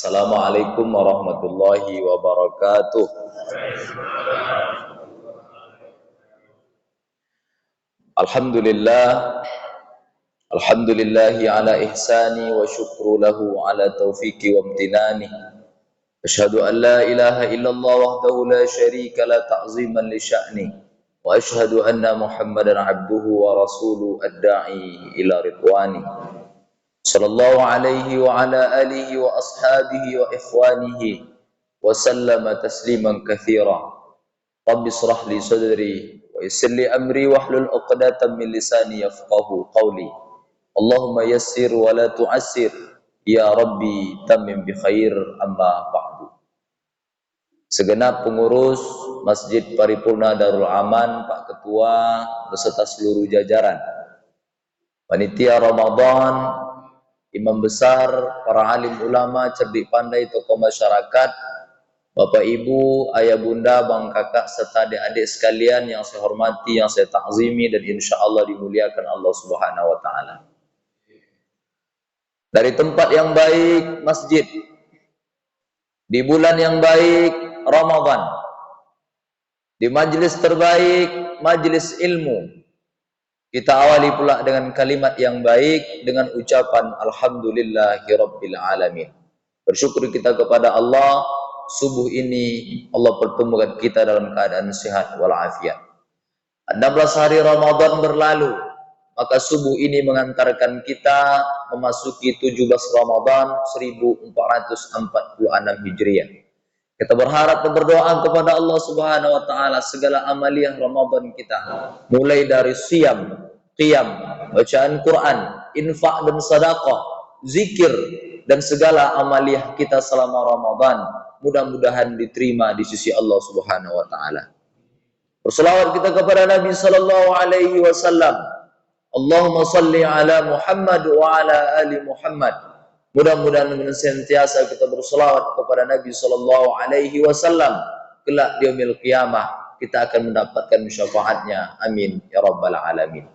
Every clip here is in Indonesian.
Assalamualaikum warahmatullahi wabarakatuh. Alhamdulillah, alhamdulillahi ala ihsani wa syukru lahu ala taufiqi wa amtinani. Asyhadu an la ilaha illallah wahdahu la syarika la ta'ziman li sya'ni. Wa asyhadu anna Muhammadan abduhu wa rasuluhu ad-da'i ila ridwani. Sallallahu alaihi wa ala alihi wa ashabihi wa ikhwanihi wa sallama tasliman katsira. Rabbi shrah li sadri wa yassir li amri wahlul 'uqdatam min lisani yafqahu qawli. Allahumma yassir wa la tu'assir ya Rabbi tammim bi khair, amma ba'du. Segenap pengurus Masjid Paripurna Darul Aman, Pak Ketua beserta seluruh jajaran, panitia Ramadan, imam besar, para alim ulama, cerdik pandai, tokoh masyarakat, Bapak Ibu, Ayah Bunda, Bang Kakak, serta adik-adik sekalian yang saya hormati, yang saya takzimi, dan insya Allah dimuliakan Allah Subhanahu wa Ta'ala. Dari tempat yang baik, masjid, di bulan yang baik, Ramadan, di majlis terbaik, majlis ilmu, kita awali pula dengan kalimat yang baik, dengan ucapan Alhamdulillahirabbil alamin. Bersyukur kita kepada Allah, subuh ini Allah pertemukan kita dalam keadaan sehat walafiat. 16 hari Ramadan berlalu, maka subuh ini mengantarkan kita memasuki 17 Ramadan 1446 Hijriah. Kita berharap dan berdoa kepada Allah Subhanahu wa Ta'ala segala amaliyah Ramadan kita, mulai dari siyam, qiyam, bacaan Quran, infak dan sedekah, zikir, dan segala amaliyah kita selama Ramadan mudah-mudahan diterima di sisi Allah Subhanahu wa Ta'ala. Berselawat kita kepada Nabi sallallahu alaihi wasallam. Allahumma salli ala Muhammad wa ala ali Muhammad. Mudah-mudahan senantiasa kita berselawat kepada Nabi sallallahu alaihi wasallam. Kelak di yaumil qiyamah kita akan mendapatkan syafaatnya. Amin ya rabbal alamin.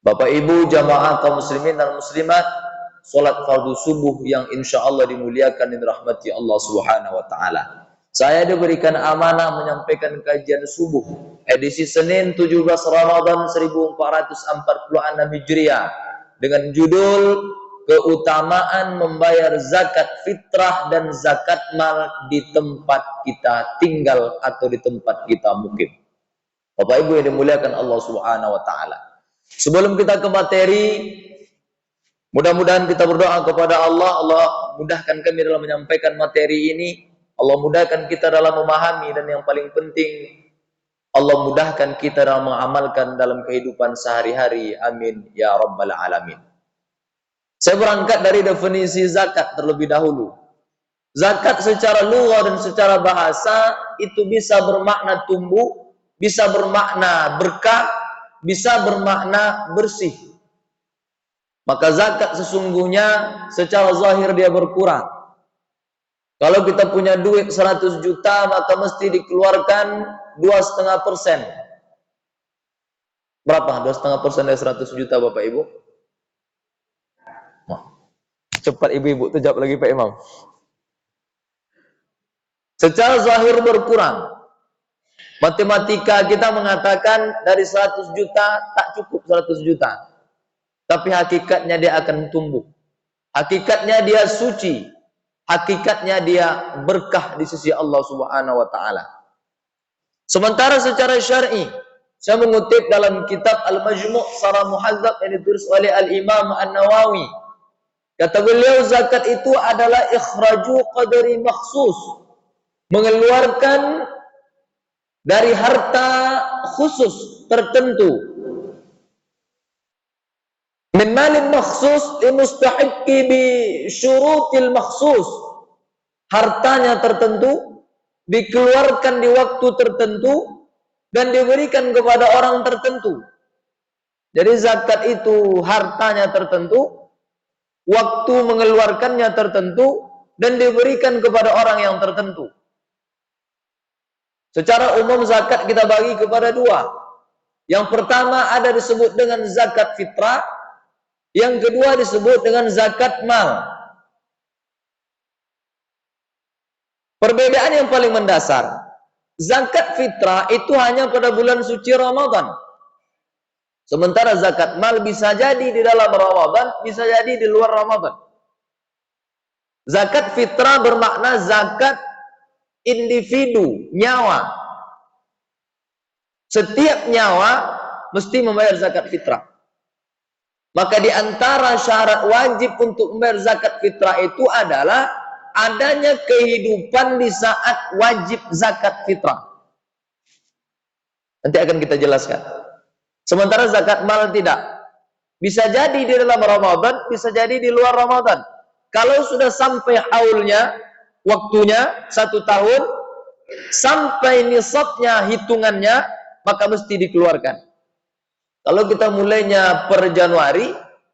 Bapak Ibu jamaah kaum muslimin dan muslimat, salat fardu subuh yang insyaallah dimuliakan dan dirahmati Allah Subhanahu wa Ta'ala. Saya diberikan amanah menyampaikan kajian subuh edisi Senin 17 Ramadan 1446 Hijriah dengan judul keutamaan membayar zakat fitrah dan zakat mal di tempat kita tinggal atau di tempat kita mukim. Bapak Ibu yang dimuliakan Allah Subhanahu wa Ta'ala. Sebelum kita ke materi, mudah-mudahan kita berdoa kepada Allah. Allah mudahkan kami dalam menyampaikan materi ini. Allah mudahkan kita dalam memahami, dan yang paling penting Allah mudahkan kita dalam mengamalkan dalam kehidupan sehari-hari. Amin ya rabbal alamin. Saya berangkat dari definisi zakat terlebih dahulu. Zakat secara lugah dan secara bahasa itu bisa bermakna tumbuh, bisa bermakna berkah, bisa bermakna bersih. Maka zakat sesungguhnya secara zahir dia berkurang. Kalau kita punya duit 100 juta, maka mesti dikeluarkan 2,5%. Berapa 2,5% dari 100 juta Bapak Ibu? Cepat ibu-ibu tuh jawab lagi Pak Imam. Secara zahir berkurang. Matematika kita mengatakan dari 100 juta tak cukup 100 juta. Tapi hakikatnya dia akan tumbuh. Hakikatnya dia suci. Hakikatnya dia berkah di sisi Allah Subhanahu wa Ta'ala. Sementara secara syar'i, saya mengutip dalam kitab Al-Majmu' Sarah Muhadzab yang ditulis oleh Al-Imam An-Nawawi. Kata beliau, zakat itu adalah ikhraju qadri makhsus, mengeluarkan dari harta khusus tertentu, min malin makhsus limustahiqqi bi syurutil makhsus, hartanya tertentu dikeluarkan di waktu tertentu dan diberikan kepada orang tertentu. Jadi zakat itu hartanya tertentu, waktu mengeluarkannya tertentu, dan diberikan kepada orang yang tertentu. Secara umum zakat kita bagi kepada dua. Yang pertama ada disebut dengan zakat fitrah, yang kedua disebut dengan zakat mal. Perbedaan yang paling mendasar, zakat fitrah itu hanya pada bulan suci Ramadan. Sementara zakat mal bisa jadi di dalam Ramadan, bisa jadi di luar Ramadan. Zakat fitrah bermakna zakat individu, nyawa. Setiap nyawa mesti membayar zakat fitrah. Maka di antara syarat wajib untuk membayar zakat fitrah itu adalah adanya kehidupan di saat wajib zakat fitrah. Nanti akan kita jelaskan. Sementara zakat mal tidak. Bisa jadi di dalam Ramadan, bisa jadi di luar Ramadan. Kalau sudah sampai haulnya, waktunya 1 tahun, sampai nisabnya, hitungannya, maka mesti dikeluarkan. Kalau kita mulainya per Januari,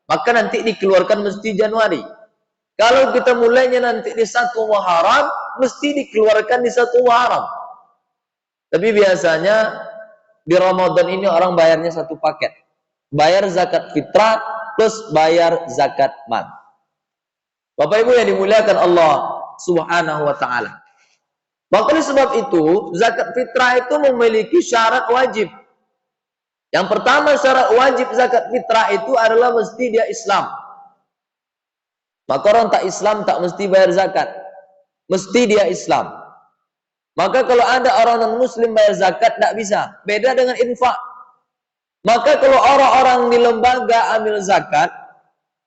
maka nanti dikeluarkan mesti Januari. Kalau kita mulainya nanti di 1 Muharram, mesti dikeluarkan di 1 Muharram. Tapi biasanya di Ramadan ini orang bayarnya satu paket. Bayar zakat fitrah plus bayar zakat mal. Bapak Ibu yang dimuliakan Allah Subhanahu wa taala. Maka oleh sebab itu, zakat fitrah itu memiliki syarat wajib. Yang pertama syarat wajib zakat fitrah itu adalah mesti dia Islam. Maka orang tak Islam tak mesti bayar zakat. Mesti dia Islam. Maka kalau ada orang non-muslim bayar zakat, tidak bisa. Beda dengan infak. Maka kalau orang-orang di lembaga ambil zakat,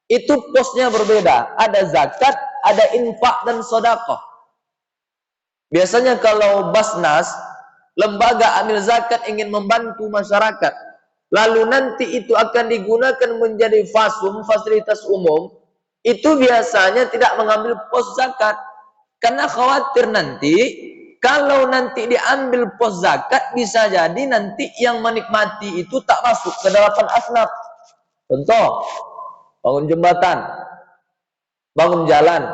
itu posnya berbeda. Ada zakat, ada infak dan sedekah. Biasanya kalau Basnas, lembaga ambil zakat ingin membantu masyarakat, lalu nanti itu akan digunakan menjadi fasum, fasilitas umum, itu biasanya tidak mengambil pos zakat. Karena khawatir nanti, kalau nanti diambil pos zakat, bisa jadi nanti yang menikmati itu tak masuk ke 8 asnaf. Contoh, bangun jembatan, bangun jalan.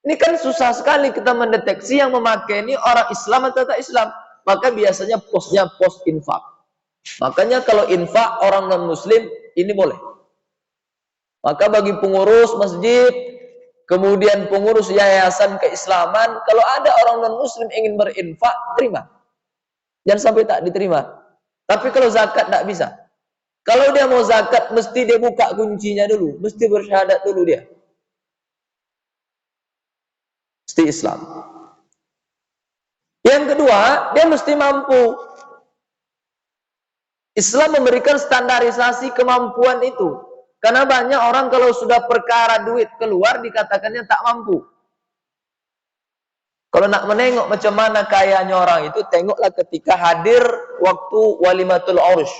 Ini kan susah sekali kita mendeteksi yang memakai ini orang Islam atau tak Islam. Maka biasanya posnya pos infak. Makanya kalau infak orang non-muslim, ini boleh. Maka bagi pengurus masjid, kemudian pengurus yayasan keislaman, kalau ada orang non-muslim ingin berinfak, terima. Jangan sampai tak diterima. Tapi kalau zakat tak bisa. Kalau dia mau zakat, mesti dia buka kuncinya dulu. Mesti bersyahadat dulu dia. Mesti Islam. Yang kedua, dia mesti mampu. Islam memberikan standarisasi kemampuan itu. Karena banyak orang kalau sudah perkara duit keluar dikatakannya tak mampu. Kalau nak menengok macam mana kayanya orang itu, tengoklah ketika hadir waktu walimatul urus,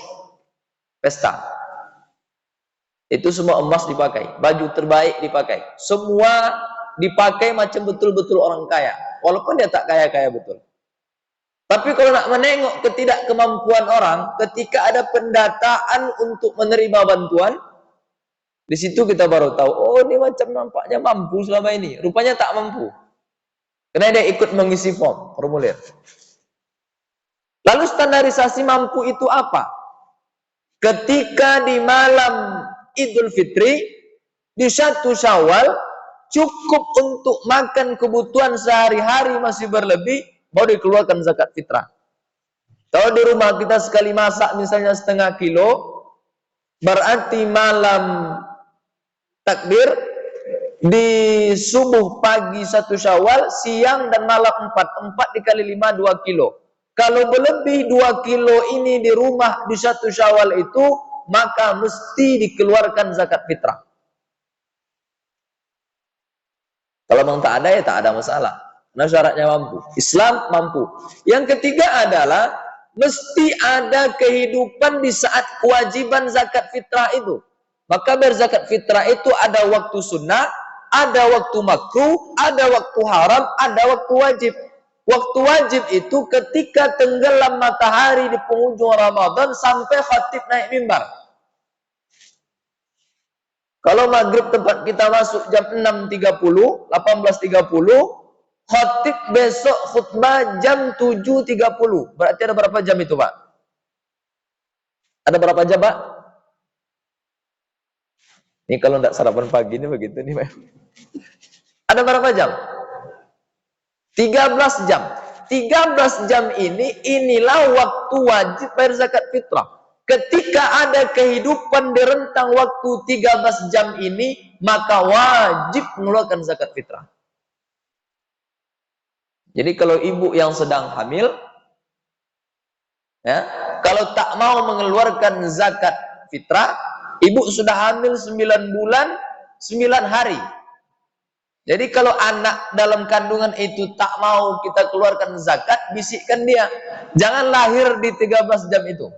pesta. Itu semua emas dipakai, baju terbaik dipakai. Semua dipakai macam betul-betul orang kaya. Walaupun dia tak kaya-kaya betul. Tapi kalau nak menengok ketidakkemampuan orang, ketika ada pendataan untuk menerima bantuan, di situ kita baru tahu, oh ini macam nampaknya mampu selama ini. Rupanya tak mampu. Karena dia ikut mengisi formulir. Lalu standarisasi mampu itu apa? Ketika di malam Idul Fitri, di 1 Syawal, cukup untuk makan kebutuhan sehari-hari masih berlebih, baru dikeluarkan zakat fitrah. Kalau di rumah kita sekali masak misalnya 0,5 kilo, berarti malam takbir, di subuh pagi 1 Syawal, siang dan malam 4 dikali 5, 2 kilo. Kalau berlebih 2 kilo ini di rumah di 1 Syawal itu, maka mesti dikeluarkan zakat fitrah. Kalau memang tak ada, ya tak ada masalah. Nah syaratnya mampu. Islam mampu. Yang ketiga adalah mesti ada kehidupan di saat kewajiban zakat fitrah itu. Maka berzakat fitrah itu ada waktu sunnah, ada waktu makruh, ada waktu haram, ada waktu wajib. Waktu wajib itu ketika tenggelam matahari di penghujung Ramadan sampai khatib naik mimbar. Kalau maghrib tempat kita masuk jam 6.30, 18.30, khatib besok khutbah jam 7.30. Berarti ada berapa jam itu, Pak? Ada berapa jam, Pak? Ini kalau tidak sarapan pagi ini begitu nih, Pak. Ada berapa jam? 13 jam. 13 jam inilah waktu wajib bayar zakat fitrah. Ketika ada kehidupan di rentang waktu 13 jam ini, maka wajib mengeluarkan zakat fitrah. Jadi kalau ibu yang sedang hamil, ya, kalau tak mau mengeluarkan zakat fitrah, ibu sudah hamil 9 bulan 9 hari. Jadi kalau anak dalam kandungan itu tak mau kita keluarkan zakat, bisikkan dia, jangan lahir di 13 jam itu.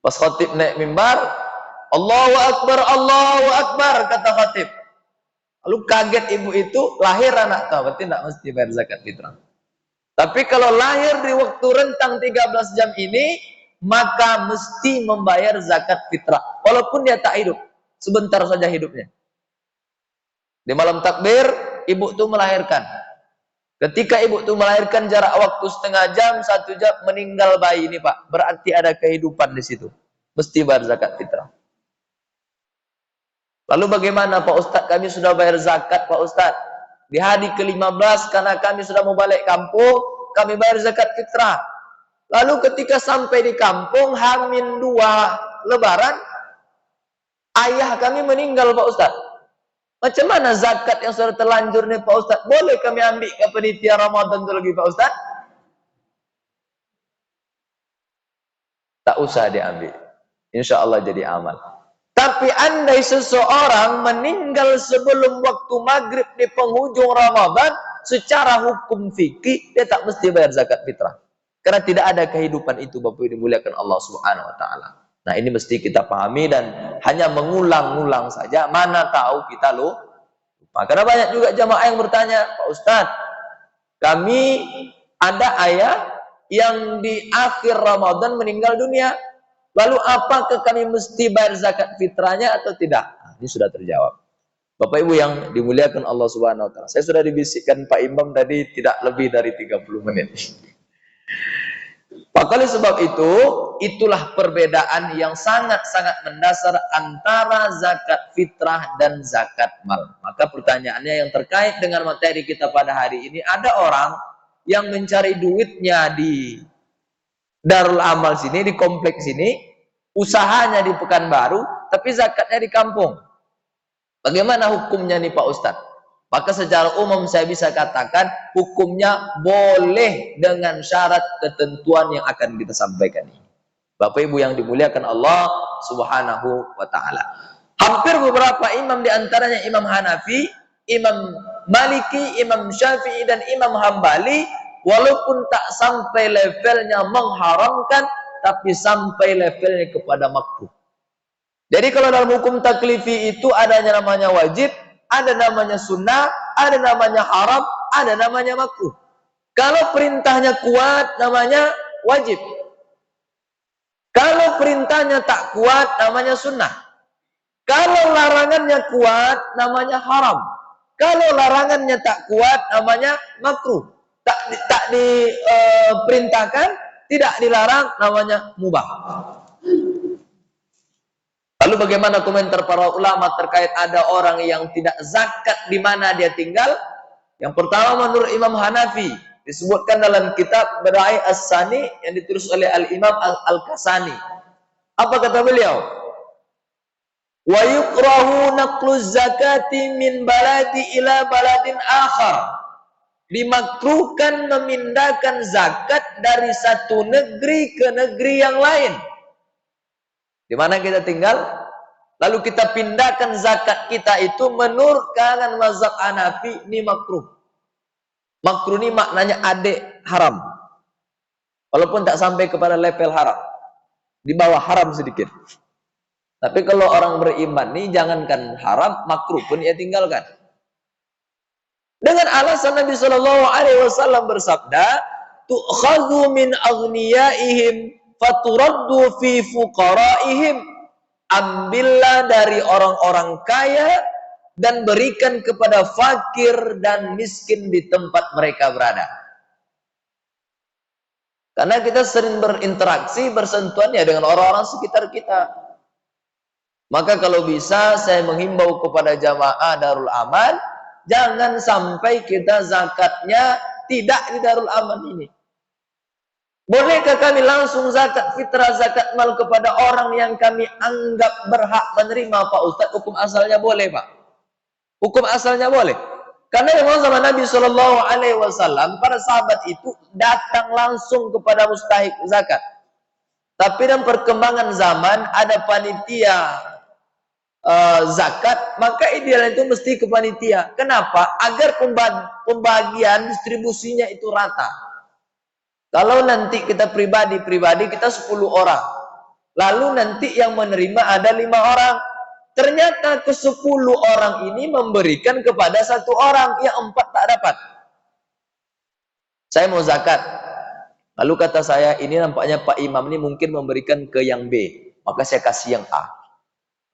Pas khatib naik mimbar, Allahu Akbar, kata khatib. Lalu kaget ibu itu, lahir anak tahu, berarti tidak mesti bayar zakat fitrah. Tapi kalau lahir di waktu rentang 13 jam ini, maka mesti membayar zakat fitrah. Walaupun dia tak hidup, sebentar saja hidupnya. Di malam takbir, ibu itu melahirkan. Ketika ibu itu melahirkan, jarak waktu setengah jam, 1 jam, meninggal bayi ini Pak. Berarti ada kehidupan di situ. Mesti bayar zakat fitrah. Lalu bagaimana Pak Ustadz? Kami sudah bayar zakat Pak Ustadz. Di hari ke-15 karena kami sudah mau balik kampung, kami bayar zakat fitrah. Lalu ketika sampai di kampung, H-2 Lebaran, ayah kami meninggal Pak Ustadz. Macam mana zakat yang sudah terlanjur nih Pak Ustadz? Boleh kami ambil ke panitia Ramadan itu lagi Pak Ustadz? Tak usah diambil. Insya Allah jadi amal. Tapi andai seseorang meninggal sebelum waktu maghrib di penghujung Ramadan, secara hukum fikih dia tak mesti bayar zakat fitrah. Karena tidak ada kehidupan itu Bapak Ibu dimuliakan Allah Subhanahu wa taala. Nah, ini mesti kita pahami dan hanya mengulang-ulang saja, mana tahu kita lupa. Karena banyak juga jamaah yang bertanya, Pak Ustadz, kami ada ayah yang di akhir Ramadan meninggal dunia. Lalu apakah kami mesti bayar zakat fitrahnya atau tidak? Nah, ini sudah terjawab. Bapak Ibu yang dimuliakan Allah Subhanahu wa taala. Saya sudah dibisikkan Pak Imam tadi tidak lebih dari 30 menit. Maka oleh sebab itu, itulah perbedaan yang sangat-sangat mendasar antara zakat fitrah dan zakat mal. Maka pertanyaannya yang terkait dengan materi kita pada hari ini, ada orang yang mencari duitnya di Darul Amal sini, di kompleks sini, usahanya di Pekanbaru, tapi zakatnya di kampung. Bagaimana hukumnya nih Pak Ustadz? Maka secara umum saya bisa katakan hukumnya boleh dengan syarat ketentuan yang akan kita sampaikan ini. Bapak Ibu yang dimuliakan Allah Subhanahu wa taala. Hampir beberapa imam di antaranya Imam Hanafi, Imam Maliki, Imam Syafi'i dan Imam Hambali, walaupun tak sampai levelnya mengharamkan, tapi sampai levelnya kepada makruh. Jadi kalau dalam hukum taklifi itu adanya namanya wajib, ada namanya sunnah, ada namanya haram, ada namanya makruh. Kalau perintahnya kuat namanya wajib. Kalau perintahnya tak kuat namanya sunnah. Kalau larangannya kuat namanya haram. Kalau larangannya tak kuat namanya makruh. Tak diperintahkan, tidak dilarang, namanya mubah. Lalu bagaimana komentar para ulama terkait ada orang yang tidak zakat di mana dia tinggal? Yang pertama menurut Imam Hanafi, disebutkan dalam kitab Bada'i As-Sani yang ditulis oleh Al-Imam Al-Kasani. Apa kata beliau? Wa yukrahu naqluz zakati min baladi ila baladin akhar. Dimakruhkan memindahkan zakat dari satu negeri ke negeri yang lain. Di mana kita tinggal, lalu kita pindahkan zakat kita itu menurut kalangan mazhab Hanafi, ini makruh. Makruh ini maknanya adik haram. Walaupun tak sampai kepada level haram. Di bawah haram sedikit. Tapi kalau orang beriman nih, jangankan haram, makruh pun ia tinggalkan. Dengan alasan Nabi SAW bersabda, tu'khadhu min aghniyaihim faturaddu fi fuqaraihim. Ambillah dari orang-orang kaya dan berikan kepada fakir dan miskin di tempat mereka berada. Karena kita sering berinteraksi, bersentuhan ya dengan orang-orang sekitar kita. Maka kalau bisa saya menghimbau kepada jamaah Darul Aman, jangan sampai kita zakatnya tidak di Darul Aman ini. Bolehkah kami langsung zakat fitrah, zakat mal kepada orang yang kami anggap berhak menerima, Pak Ustadz? Hukum asalnya boleh, Pak. Hukum asalnya boleh. Karena memang zaman Nabi Shallallahu Alaihi Wasallam, para sahabat itu datang langsung kepada mustahik zakat. Tapi dalam perkembangan zaman ada panitia zakat, maka ideal itu mesti ke panitia. Kenapa? Agar pembagian distribusinya itu rata. Kalau nanti kita pribadi kita 10 orang. Lalu nanti yang menerima ada 5 orang. Ternyata ke 10 orang ini memberikan kepada 1 orang, yang 4 tak dapat. Saya mau zakat. Lalu kata saya, ini nampaknya Pak Imam ini mungkin memberikan ke yang B. Maka saya kasih yang A.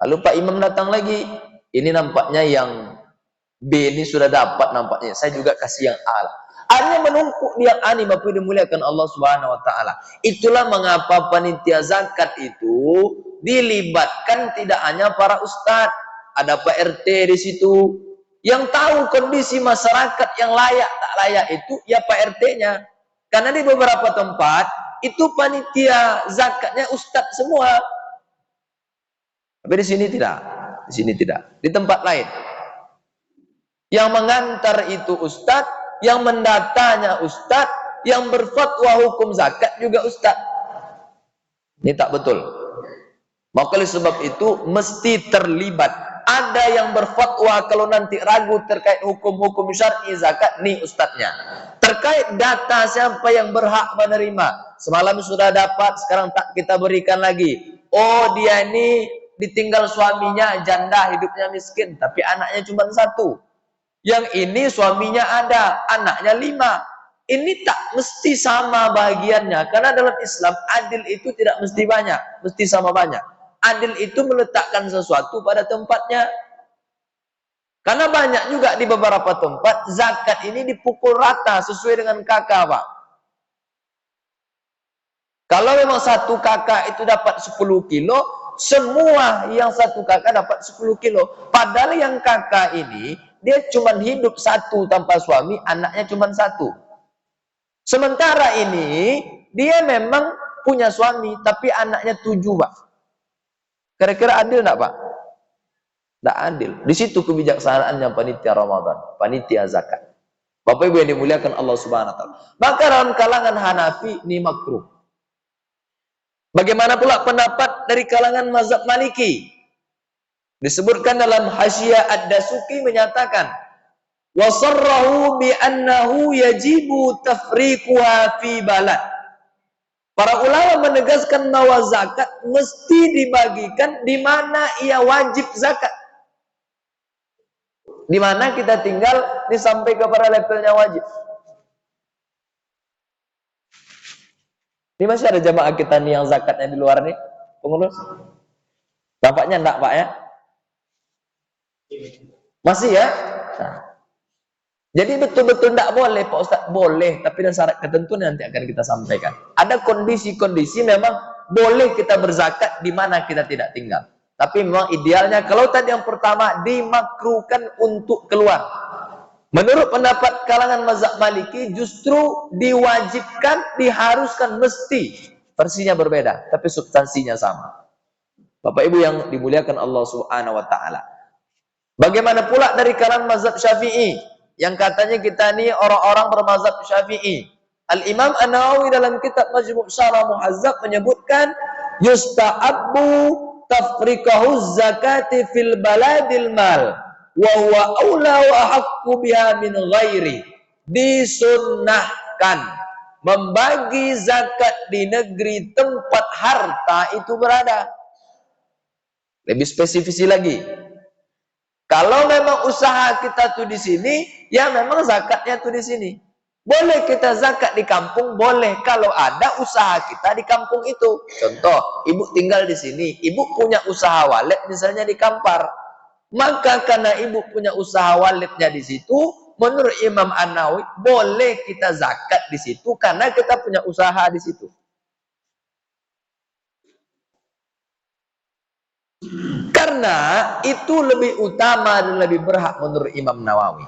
Lalu Pak Imam datang lagi. Ini nampaknya yang B ini sudah dapat nampaknya. Saya juga kasih yang A. Hanya menumpuk yang A ini, Bapak dimuliakan Allah Subhanahu wa taala. Itulah mengapa panitia zakat itu dilibatkan tidak hanya para ustadz, ada Pak RT di situ yang tahu kondisi masyarakat yang layak tak layak itu ya Pak RT-nya. Karena di beberapa tempat itu panitia zakatnya ustadz semua. Tapi di sini tidak. Di sini tidak. Di tempat lain. Yang mengantar itu ustadz, yang mendatanya ustadz, yang berfatwa hukum zakat juga ustadz. Ini tak betul. Maka oleh sebab itu mesti terlibat. Ada yang berfatwa kalau nanti ragu terkait hukum-hukum syar'i zakat, nih ustadznya. Terkait data siapa yang berhak menerima. Semalam sudah dapat, sekarang tak kita berikan lagi. Oh, dia ini ditinggal suaminya, janda, hidupnya miskin, tapi anaknya cuma 1. Yang ini suaminya ada, anaknya 5. Ini tak mesti sama bagiannya. Karena dalam Islam, adil itu tidak mesti banyak, mesti sama banyak. Adil itu meletakkan sesuatu pada tempatnya. Karena banyak juga di beberapa tempat, zakat ini dipukul rata sesuai dengan kakak, Pak. Kalau memang 1 kakak itu dapat 10 kilo, semua yang 1 kakak dapat 10 kilo. Padahal yang kakak ini, dia cuma hidup 1 tanpa suami, anaknya cuma 1. Sementara ini, dia memang punya suami, tapi anaknya 7, Pak. Kira-kira adil enggak, Pak? Tidak adil. Di situ kebijaksanaannya panitia Ramadan, panitia zakat. Bapak Ibu yang dimuliakan Allah Subhanahu wa taala. Maka dalam kalangan Hanafi ini makruh. Bagaimana pula pendapat dari kalangan mazhab Maliki? Disebutkan dalam Hasyiah Ad-Dasuki menyatakan, wasarrahu bi annahu yajibu tafriquha fi balad. Para ulama menegaskan bahwa zakat mesti dibagikan di mana ia wajib zakat. Di mana kita tinggal disampai kepada levelnya wajib. Ini masih ada jamaah kita nih yang zakatnya di luar nih, pengurus? Nampaknya enggak, Pak ya? Masih ya? Nah. Jadi betul-betul tidak boleh, Pak Ustadz. Boleh, tapi dengan syarat ketentuan nanti akan kita sampaikan. Ada kondisi-kondisi memang boleh kita berzakat di mana kita tidak tinggal. Tapi memang idealnya, kalau tadi yang pertama, dimakruhkan untuk keluar. Menurut pendapat kalangan mazhab Maliki, justru diwajibkan, diharuskan, mesti. Versinya berbeda, tapi substansinya sama. Bapak Ibu yang dimuliakan Allah Subhanahu wa taala. Bagaimana pula dari kalangan mazhab Syafi'i yang katanya kita ini orang-orang bermazhab Syafi'i? Al-Imam An-Nawawi dalam kitab Majmu' Syarah Muhazzab menyebutkan yusta'abbu tafriqahu zakati fil baladil mal wa huwa aula wa haqqu biha min ghairi. Disunnahkan membagi zakat di negeri tempat harta itu berada. Lebih spesifisi lagi. Kalau memang usaha kita tuh di sini, ya memang zakatnya tuh di sini. Boleh kita zakat di kampung, boleh kalau ada usaha kita di kampung itu. Contoh, ibu tinggal di sini, ibu punya usaha walet misalnya di Kampar. Maka karena ibu punya usaha waletnya di situ, menurut Imam An-Nawawi boleh kita zakat di situ karena kita punya usaha di situ. Karena itu lebih utama dan lebih berhak menurut Imam Nawawi.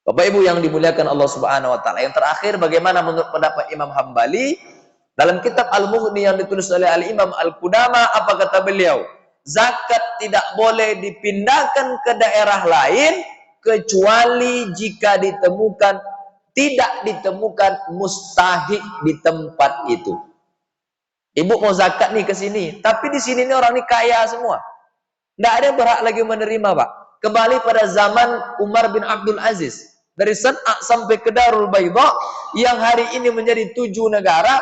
Bapak Ibu yang dimuliakan Allah Subhanahu wa taala. Yang terakhir, bagaimana menurut pendapat Imam Hambali dalam kitab Al-Mughni yang ditulis oleh Al-Imam Al-Qudama, apa kata beliau? Zakat tidak boleh dipindahkan ke daerah lain kecuali jika tidak ditemukan mustahik di tempat itu. Ibu mau zakat nih ke sini, tapi di sini nih orang ini kaya semua. Tidak ada yang berhak lagi menerima, Pak. Kembali pada zaman Umar bin Abdul Aziz. Dari San'a sampai ke Darul Baydha, yang hari ini menjadi 7 negara,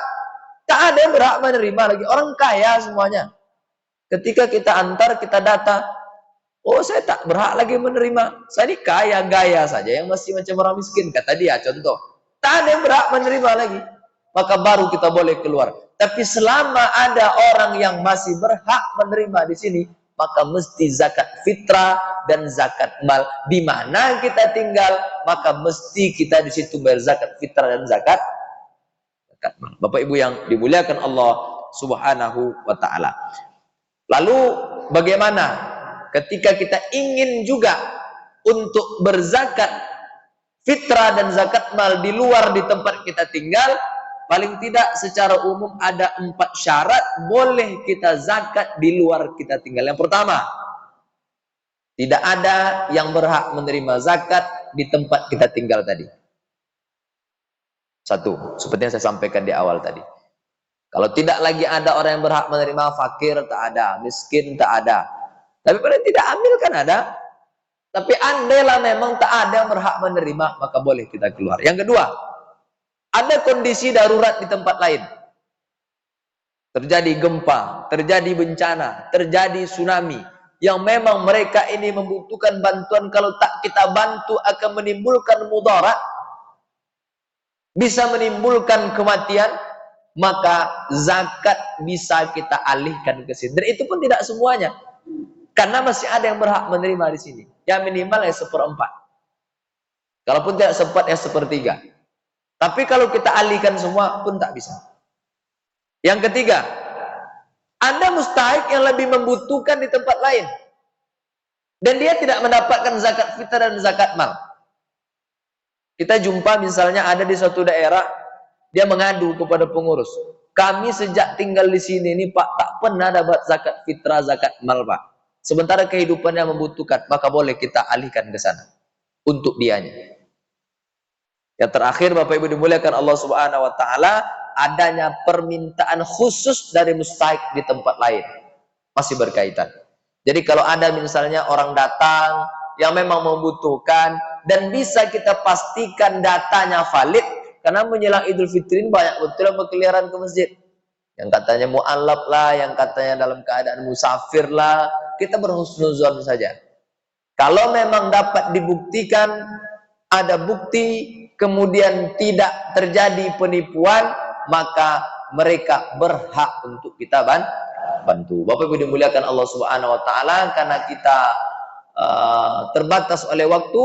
tak ada yang berhak menerima lagi. Orang kaya semuanya. Ketika kita antar, kita data, oh saya tak berhak lagi menerima. Saya ini kaya, gaya saja, yang masih macam orang miskin. Kata dia, contoh. Tak ada yang berhak menerima lagi. Maka baru kita boleh keluar. Tapi selama ada orang yang masih berhak menerima di sini, maka mesti zakat fitrah dan zakat mal. Di mana kita tinggal, maka mesti kita di situ bayar zakat fitrah dan zakat mal. Bapak Ibu yang dimuliakan Allah Subhanahu wa taala. Lalu bagaimana ketika kita ingin juga untuk berzakat fitrah dan zakat mal di luar di tempat kita tinggal? Paling tidak secara umum ada 4 syarat boleh kita zakat di luar kita tinggal. Yang pertama, tidak ada yang berhak menerima zakat di tempat kita tinggal tadi. Satu, seperti yang saya sampaikan di awal tadi. Kalau tidak lagi ada orang yang berhak menerima, fakir tak ada, miskin tak ada. Tapi paling tidak ambil kan ada. Tapi andailah memang tak ada yang berhak menerima, maka boleh kita keluar. Yang kedua, ada kondisi darurat di tempat lain. Terjadi gempa, terjadi bencana, terjadi tsunami. Yang memang mereka ini membutuhkan bantuan. Kalau tak kita bantu akan menimbulkan mudarat. Bisa menimbulkan kematian. Maka zakat bisa kita alihkan ke sini. Dan itu pun tidak semuanya. Karena masih ada yang berhak menerima di sini. Yang minimal ya 1/4. Kalaupun tidak sempat ya 1/3. Tapi kalau kita alihkan semua pun tak bisa. Yang ketiga, ada mustahik yang lebih membutuhkan di tempat lain. Dan dia tidak mendapatkan zakat fitrah dan zakat mal. Kita jumpa misalnya ada di suatu daerah, dia mengadu kepada pengurus. Kami sejak tinggal di sini ini Pak, tak pernah dapat zakat fitrah, zakat mal Pak. Sementara kehidupannya membutuhkan, maka boleh kita alihkan ke sana. Untuk dianya. Yang terakhir, Bapak Ibu dimuliakan Allah Subhanahu wa taala, adanya permintaan khusus dari mustahik di tempat lain. Masih berkaitan. Jadi kalau ada misalnya orang datang yang memang membutuhkan dan bisa kita pastikan datanya valid, karena menjelang Idul Fitrin banyak betul yang berkeliaran ke masjid. Yang katanya mu'allaf lah, yang katanya dalam keadaan musafir lah, kita berhusnuzon saja. Kalau memang dapat dibuktikan, ada bukti, kemudian tidak terjadi penipuan, maka mereka berhak untuk kita bantu. Bapak Ibu dimuliakan Allah Subhanahu wa taala, karena kita terbatas oleh waktu,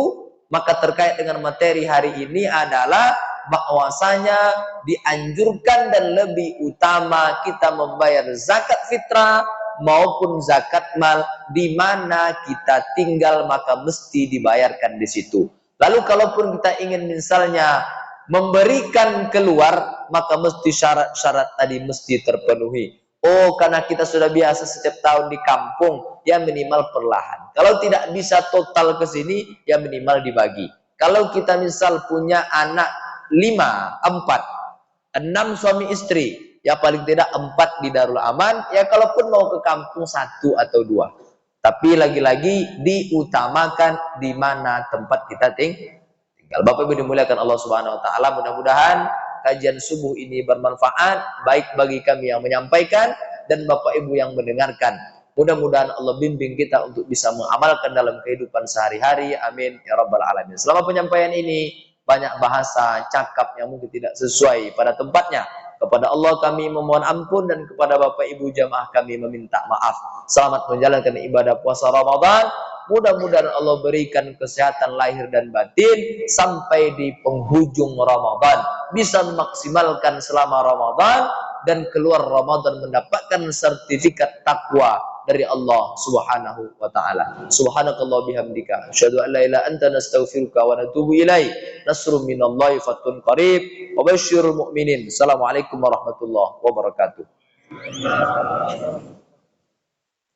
maka terkait dengan materi hari ini adalah bahwasanya dianjurkan dan lebih utama kita membayar zakat fitrah maupun zakat mal di mana kita tinggal, maka mesti dibayarkan di situ. Lalu kalaupun kita ingin misalnya memberikan keluar, maka mesti syarat-syarat tadi mesti terpenuhi. Oh, karena kita sudah biasa setiap tahun di kampung, ya minimal perlahan. Kalau tidak bisa total ke sini, ya minimal dibagi. Kalau kita misal punya anak 5, 4, 6 suami istri, ya paling tidak 4 di Darul Aman, ya kalaupun mau ke kampung 1 atau 2. Tapi lagi-lagi diutamakan di mana tempat kita tinggal. Bapak Ibu dimuliakan Allah Subhanahu wa taala, mudah-mudahan kajian subuh ini bermanfaat baik bagi kami yang menyampaikan dan Bapak Ibu yang mendengarkan. Mudah-mudahan Allah bimbing kita untuk bisa mengamalkan dalam kehidupan sehari-hari. Amin ya rabbal alamin. Selama penyampaian ini banyak bahasa cakap yang mungkin tidak sesuai pada tempatnya. Kepada Allah kami memohon ampun dan kepada Bapak Ibu jamaah kami meminta maaf. Selamat menjalankan ibadah puasa Ramadan. Mudah-mudahan Allah berikan kesehatan lahir dan batin sampai di penghujung Ramadan. Bisa memaksimalkan selama Ramadan dan keluar Ramadan mendapatkan sertifikat takwa. dari Allah Subhanahu wa taala. Subhanakallah bihamdika asyhadu an la ilaha anta nastaghfiruka wa natubu ilaik. Nasrun minallahi fatun qarib wa basyirul mu'minin. Assalamualaikum warahmatullahi wabarakatuh.